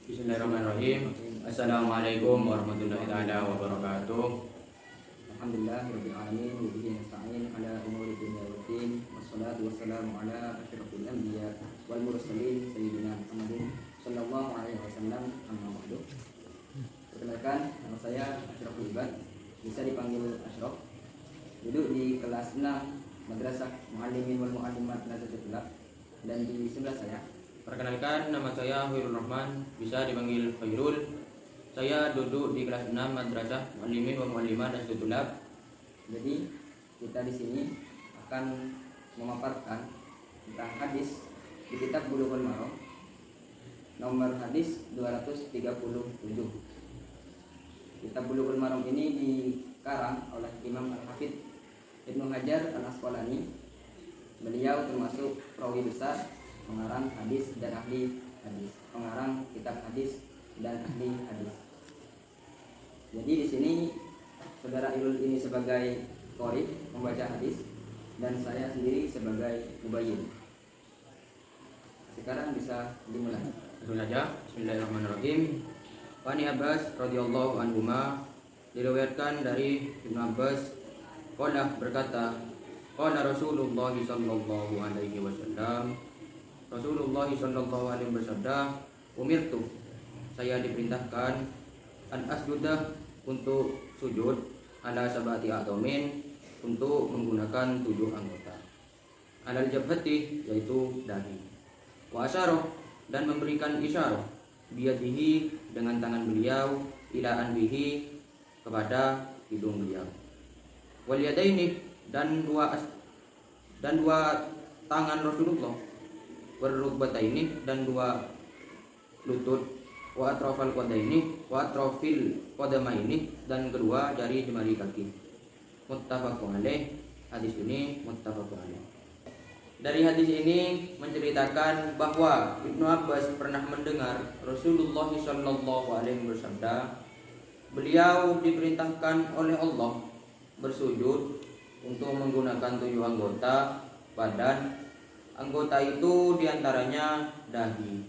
Bismillahirrahmanirrahim. Assalamualaikum warahmatullahi wabarakatuh. Alhamdulillahirabbil alamin wa bihi nasta'in ala umuri dunya waddin wassalatu wassalamu ala asyrafil anbiya wal mursalin sayyidina Muhammadin sallallahu alaihi wasallam amma ba'du. Perkenalkan, nama saya Asyraful Ibad, bisa dipanggil Asyraf. Duduk di kelas 6 Madrasah Muallimin wal Muallimat Nazatul Tulab, dan di sebelah saya Perkenalkan, nama saya Khairul Rahman, bisa dipanggil Khairul. Saya duduk di kelas 6 Madrasah Muallimin wa Muallimat Nazatul Tulab. Jadi kita di sini akan memaparkan tentang hadis di kitab Bulughul Maram, nomor hadis 237. Kitab Bulughul Maram ini dikarang oleh Imam Al-Hafidz Ibnu Hajar Al-Asqalani. Beliau termasuk perawi besar, pengarang hadis dan ahli hadis, pengarang kitab hadis dan ahli hadis. Jadi di sini saudara Irul ini sebagai qori membaca hadis dan saya sendiri sebagai mubayyin. Sekarang bisa dimulai. Langsung saja. Bismillahirrahmanirrahim. Wani Abbas radhiyallahu anhuma, diriwayatkan dari Ibnu Abbas, qala berkata, qala Rasulullah sallallahu alaihi wasallam, Rasulullah sallallahu alaihi wasallam, umirtu, saya diperintahkan, an asjudah, untuk sujud, ala sabati a'dhamin, untuk menggunakan 7 anggota, alal jabhati, yaitu dahi, wa asyarah, dan memberikan isyarah, biyadihi, dengan tangan beliau, ila anbihi, kepada hidung beliau, wal yadaini, dan dua tangan Rasulullah, warukbataini, dan 2 lutut, wa atrafal qadaini, wa atrafil qadamaini, dan kedua jari jemari kaki. Muttafaqun alaih. Hadis ini muttafaqun alaih. Dari hadis ini menceritakan bahwa Ibnu Abbas pernah mendengar Rasulullah sallallahu alaihi wasallam, beliau diperintahkan oleh Allah bersujud untuk menggunakan 7 anggota badan. Anggota itu diantaranya dahi.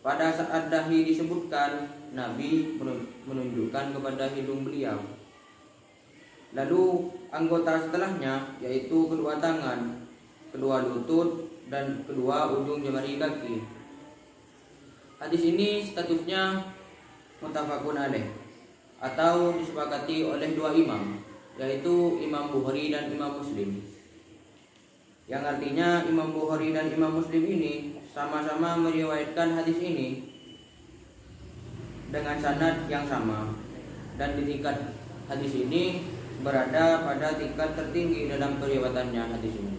Pada saat dahi disebutkan, Nabi menunjukkan kepada hidung beliau. Lalu anggota setelahnya yaitu kedua tangan, kedua lutut, dan kedua ujung jemari kaki. Hadis ini statusnya muttafaqun alaih, atau disepakati oleh 2 imam, yaitu Imam Bukhari dan Imam Muslim. Yang artinya Imam Bukhari dan Imam Muslim ini sama-sama meriwayatkan hadis ini dengan sanad yang sama, dan di tingkat hadis ini berada pada tingkat tertinggi dalam periwayatannya hadis ini.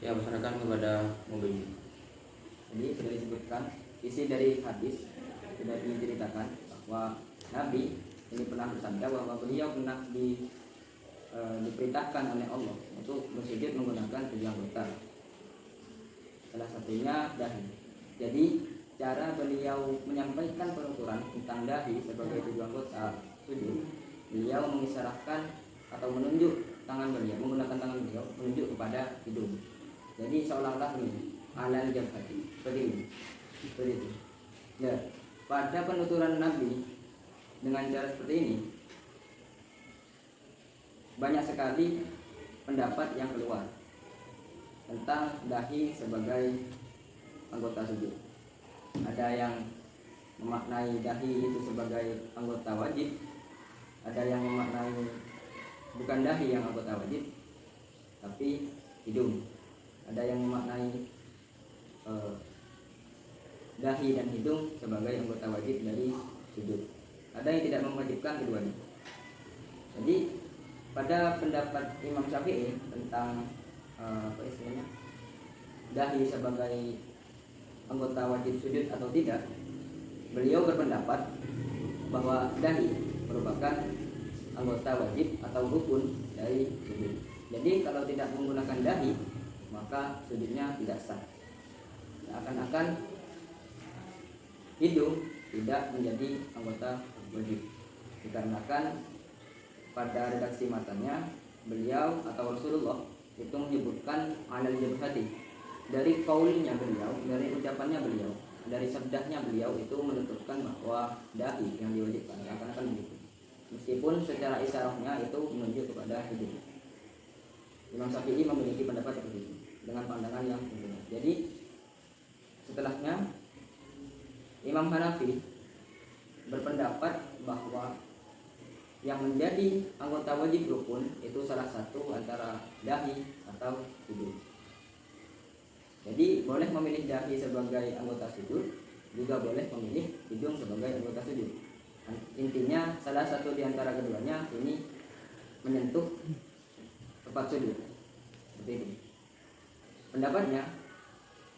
Ya, serahkan kepada Mubayyin. Jadi sudah disebutkan isi dari hadis, sudah diceritakan bahwa Nabi ini pernah bersabda bahwa beliau pernah diperintahkan oleh Allah untuk bersujud menggunakan 7 anggota. Salah satunya dahi. Jadi cara beliau menyampaikan penuturan tentang dahi sebagai 7 anggota sujud, beliau mengisyaratkan atau menunjuk tangan beliau, menggunakan tangan beliau menunjuk kepada hidung. Jadi seolah-olah ini alal jabhati, seperti ini, seperti itu. Ya, pada penuturan Nabi dengan cara seperti ini, banyak sekali pendapat yang keluar tentang dahi sebagai anggota sujud. Ada yang memaknai dahi itu sebagai anggota wajib, ada yang memaknai bukan dahi yang anggota wajib, tapi hidung. Ada yang memaknai dahi dan hidung sebagai anggota wajib dari sujud. Ada yang tidak mewajibkan keduanya. Jadi pada pendapat Imam Syafi'i tentang dahi sebagai anggota wajib sujud atau tidak, beliau berpendapat bahwa dahi merupakan anggota wajib atau rukun dari sujud. Jadi kalau tidak menggunakan dahi, maka sujudnya tidak sah. Akan-akan hidung tidak menjadi anggota wajib, dikarenakan pada redaksi matanya beliau atau Rasulullah itu menyebutkan alal jabhati, dari kaulnya beliau, dari ucapannya beliau dari sabdanya beliau itu menentukan bahwa dahi yang diwajibkan, akan begitu. Meskipun secara isyarahnya itu menunjuk kepada hidup. Imam Syafi'i memiliki pendapat seperti itu dengan pandangan yang berbeda. Jadi setelahnya Imam Hanafi berpendapat bahwa yang menjadi anggota wajib rukun itu salah satu antara dahi atau hidung. Jadi boleh memilih dahi sebagai anggota sujud, juga boleh memilih hidung sebagai anggota sujud. Intinya salah satu di antara keduanya ini menyentuh tempat sujud. Seperti itu. Pendapatnya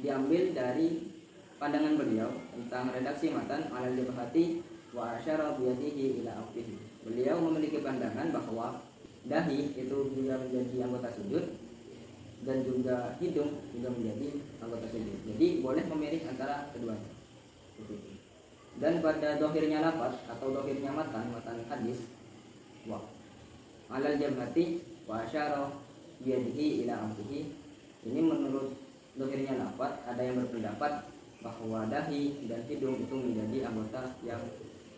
diambil dari pandangan beliau tentang redaksi matan alal jabhati wa asyara biyadihi ila afihi. Beliau memiliki pandangan bahwa dahi itu juga menjadi anggota sujud dan juga hidung juga menjadi anggota sujud. Jadi boleh memilih antara keduanya. Dan pada dohirnya lafaz atau dohirnya matan hadis, wa alal jabhati wa asyara biyadihi ila afihi. Ini menurut dohirnya lafaz ada yang berpendapat bahwa dahi dan hidung itu menjadi anggota yang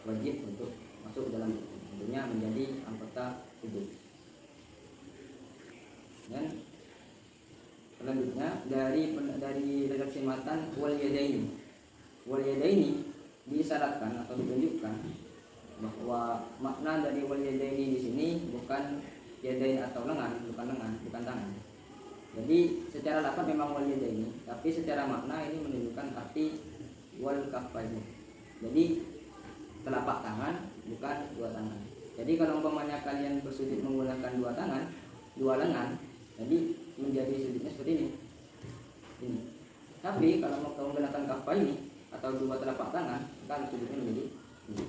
wajib untuk masuk dalam tentunya menjadi anggota sujud. Dan selanjutnya dari redaksi matan wal yadaini disyaratkan atau ditunjukkan bahwa makna dari wal yadaini di sini bukan yadain atau lengan, bukan tangan. Jadi secara lafaz memang wal yadaini, tapi secara makna ini menunjukkan arti wal kaffaini. Jadi telapak tangan bukan dua tangan. Jadi kalau umpamanya kalian bersujud menggunakan dua tangan, dua lengan, jadi menjadi sujudnya seperti ini. Tapi kalau mau menggunakan kaffaini atau dua telapak tangan, maka sujudnya menjadi ini.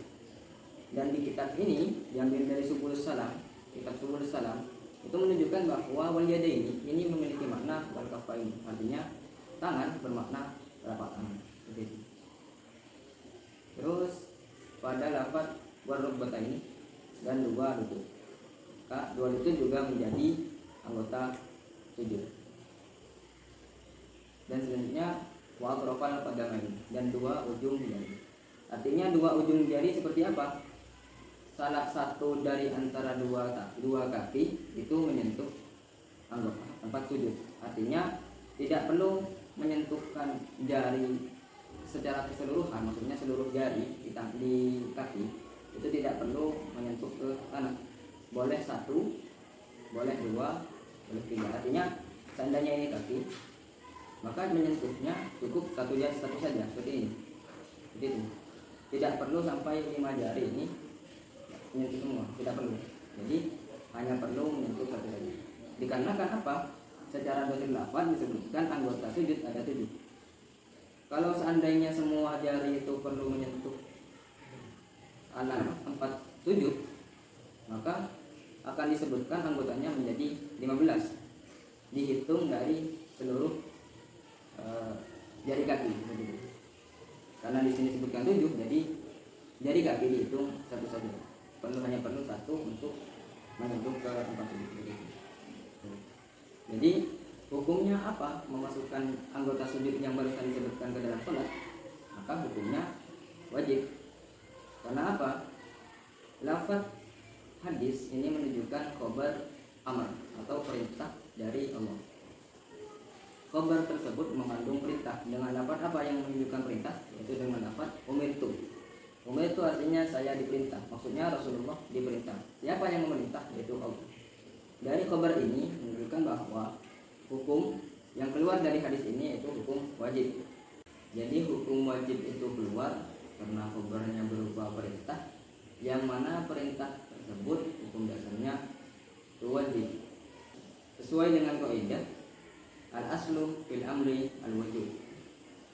Dan di kitab ini diambil dari Subul Salam, kitab Subul Salam itu menunjukkan bahwa wal yadaini ini memiliki makna wal kaffaini, artinya tangan bermakna telapak tangan. Seperti itu. Terus pada lafaz wal rukbataini dan dua lutut. Dua lutut juga menjadi anggota sujud. Dan selanjutnya wa atrafal qadamain dan dua ujung jari. Artinya dua ujung jari seperti apa? Salah satu dari antara dua kaki itu menyentuh anggota tempat sujud. Artinya tidak perlu menyentuhkan jari secara keseluruhan, maksudnya seluruh jari di kaki itu tidak perlu menyentuh ke tanah. Boleh satu, boleh dua, boleh tiga. Artinya seandainya ini kaki, maka menyentuhnya cukup satu saja seperti ini. Seperti itu. Tidak perlu sampai 5 jari ini menyentuh semua, tidak perlu. Jadi hanya perlu menyentuh satu saja. Dikarenakan apa? Secara dohir lafaz disebutkan anggota sujud ada 7. Kalau seandainya semua jari itu perlu menyentuh tempat sujud, maka akan disebutkan anggotanya menjadi 15. Dihitung dari seluruh jari kaki. Karena di sini disebutkan 7, jadi jari kaki dihitung satu saja. Hanya perlu satu untuk menyentuh ke tempat sujud. Jadi hukumnya apa? Memasukkan anggota sujud yang barusan disebutkan ke dalam sholat, maka hukumnya wajib. Karena apa? Lafaz hadis ini menunjukkan khabar amar atau perintah dari Allah. Khabar tersebut mengandung perintah dengan lafaz apa yang menunjukkan perintah? Yaitu dengan lafaz umirtu. Umirtu artinya saya diperintah. Maksudnya Rasulullah diperintah. Siapa yang memerintah? Yaitu Allah. Dari khabar ini menunjukkan bahwa hukum yang keluar dari hadis ini yaitu hukum wajib. Jadi hukum wajib itu keluar karena khabarnya berupa perintah, yang mana perintah tersebut hukum dasarnya itu wajib. Sesuai dengan kaidah al-aslu fil amri al-wujub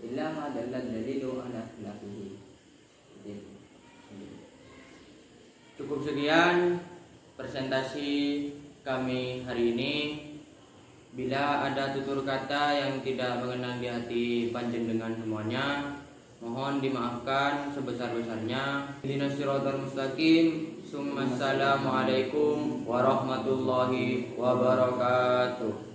illa ma dalla dalilu ala khilafihi. Cukup sekian presentasi kami hari ini. Bila ada tutur kata yang tidak mengenang di hati panjenengan semuanya, mohon dimaafkan sebesar-besarnya. Ihdinas siratal mustaqim. Assalamualaikum warahmatullahi wabarakatuh.